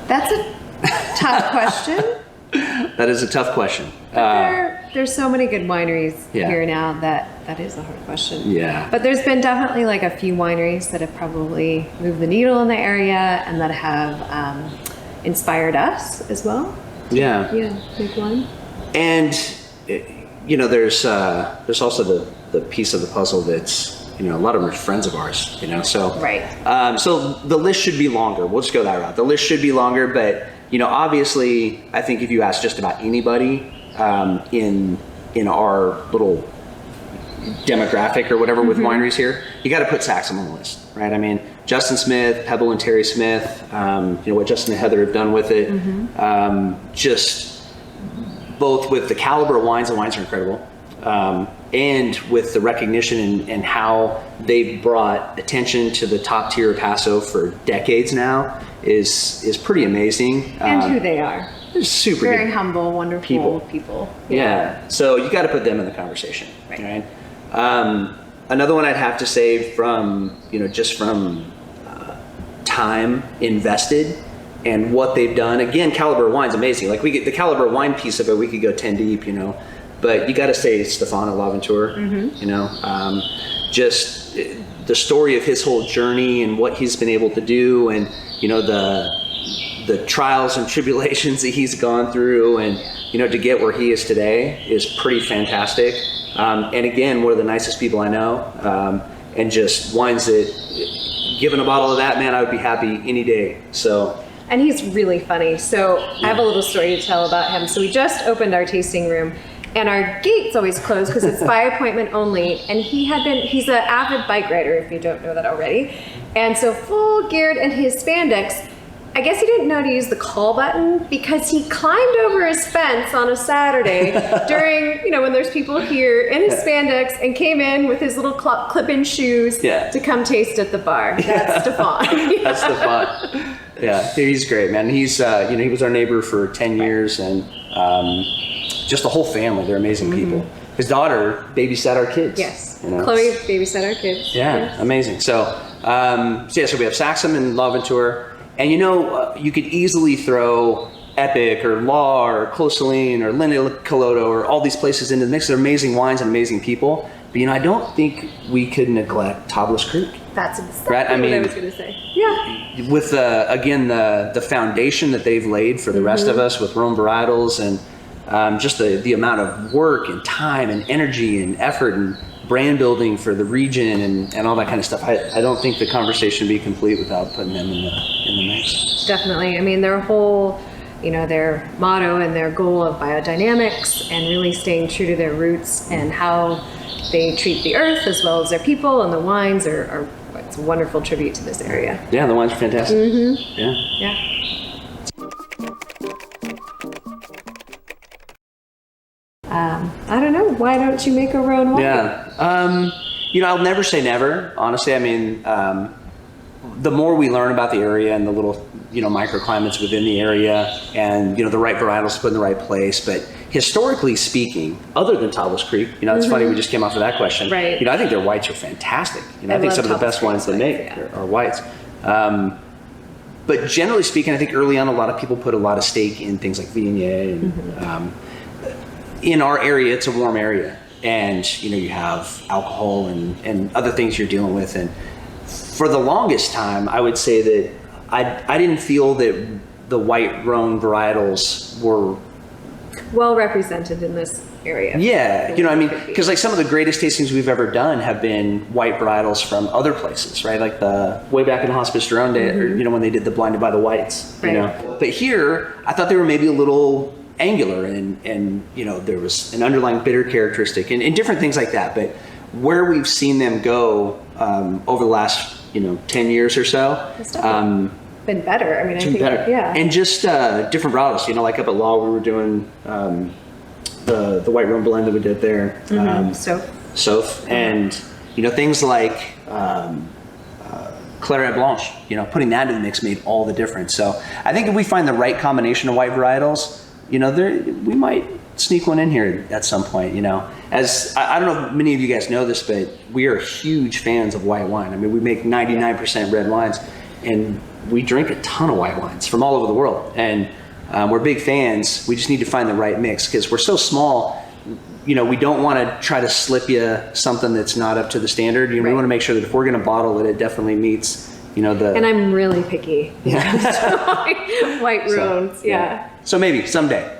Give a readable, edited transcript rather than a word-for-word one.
That's a tough question. That is a tough question. There's so many good wineries Yeah. here now that is a hard question. Yeah. But there's been definitely like a few wineries that have probably moved the needle in the area and that have inspired us as well. Yeah. Yeah, big one. And you know, there's also the piece of the puzzle that's, you know, a lot of them are friends of ours, you know, so Right. So the list should be longer. We'll just go that route. The list should be longer, but you know, obviously, I think if you ask just about anybody in our little demographic or whatever with wineries here, you got to put Saxum on the list, right? I mean, Justin Smith, Pebble and Terry Smith, you know, what Justin and Heather have done with it, just both with the caliber of wines, the wines are incredible, and with the recognition and how they've brought attention to the top tier of Paso for decades now is pretty amazing. And who they are. They're super Very good humble, wonderful people. Yeah. So you got to put them in the conversation, Right. Another one I'd have to say from, you know, just from time invested and what they've done. Again, Caliber Wine's amazing. Like we get the Caliber Wine piece of it, we could go 10 deep, you know, but you got to say Stefano Laventure, you know, just the story of his whole journey and what he's been able to do, and, you know, the trials and tribulations that he's gone through, and, you know, to get where he is today is pretty fantastic. And again, one of the nicest people I know, and just wines that, given a bottle of that, man, I would be happy any day. So. And he's really funny. So I have a little story to tell about him. So we just opened our tasting room, and our gate's always closed because it's by appointment only. And he's an avid bike rider, if you don't know that already. And so full geared in his spandex, I guess he didn't know to use the call button because he climbed over his fence on a Saturday during, you know, when there's people here in his spandex, and came in with his little clip-in shoes to come taste at the bar. That's Stefan. That's Stefan. Yeah, he's great, man. He's, you know, he was our neighbor for 10 years, and just the whole family, they're amazing people. His daughter babysat our kids. Yes, you know? Chloe babysat our kids. Yeah, yes. Amazing. So, so we have Saxum and Laventure. And you know, you could easily throw Epic or Law or Clos Saline or Linda Caloto or all these places into the mix. They're amazing wines and amazing people. But you know, I don't think we could neglect Tablas Creek. That's exactly right? what I was going to say. Yeah. With again the foundation that they've laid for the rest of us with Rhone varietals, and just the amount of work and time and energy and effort and brand building for the region and all that kind of stuff. I don't think the conversation would be complete without putting them in the mix. Definitely. I mean, their whole, you know, their motto and their goal of biodynamics and really staying true to their roots and how they treat the earth as well as their people, and the wines are it's a wonderful tribute to this area. Yeah, the wines are fantastic. Yeah. Yeah. I don't know. Why don't you make a Rhone wine? Yeah. You know, I'll never say never. Honestly, I mean, the more we learn about the area and the little, you know, microclimates within the area, and, you know, the right varietals to put in the right place. But historically speaking, other than Tablas Creek, you know, it's funny we just came off of that question. Right. You know, I think their whites are fantastic. You know, I think some of the best wines they make are whites. But generally speaking, I think early on a lot of people put a lot of stake in things like Viognier, and in our area, it's a warm area, and you know, you have alcohol and other things you're dealing with. And for the longest time, I would say that I didn't feel that the white Rhone varietals were well represented in this area. Yeah, you know, I mean, because like some of the greatest tastings we've ever done have been white varietals from other places, right? Like the way back in Hospice Gironde, or, you know, when they did the Blinded by the Whites, you know. But here, I thought they were maybe a little angular, and you know, there was an underlying bitter characteristic and different things like that. But where we've seen them go over the last, you know, 10 years or so, it's been better. I mean, I think better. Yeah, and just different varietals. You know, like up at Law, we were doing the white Rhone blend that we did there, Soph, and you know, things like Claret Blanche, you know, putting that in the mix made all the difference. So I think if we find the right combination of white varietals, you know, we might sneak one in here at some point, you know. As I don't know if many of you guys know this, but we are huge fans of white wine. I mean, we make 99% red wines, and we drink a ton of white wines from all over the world. And we're big fans. We just need to find the right mix because we're so small. You know, we don't want to try to slip you something that's not up to the standard. You know, we want to make sure that if we're going to bottle it, it definitely meets, you know, the... And I'm really picky. Yeah. White Rhones, yeah. So maybe someday.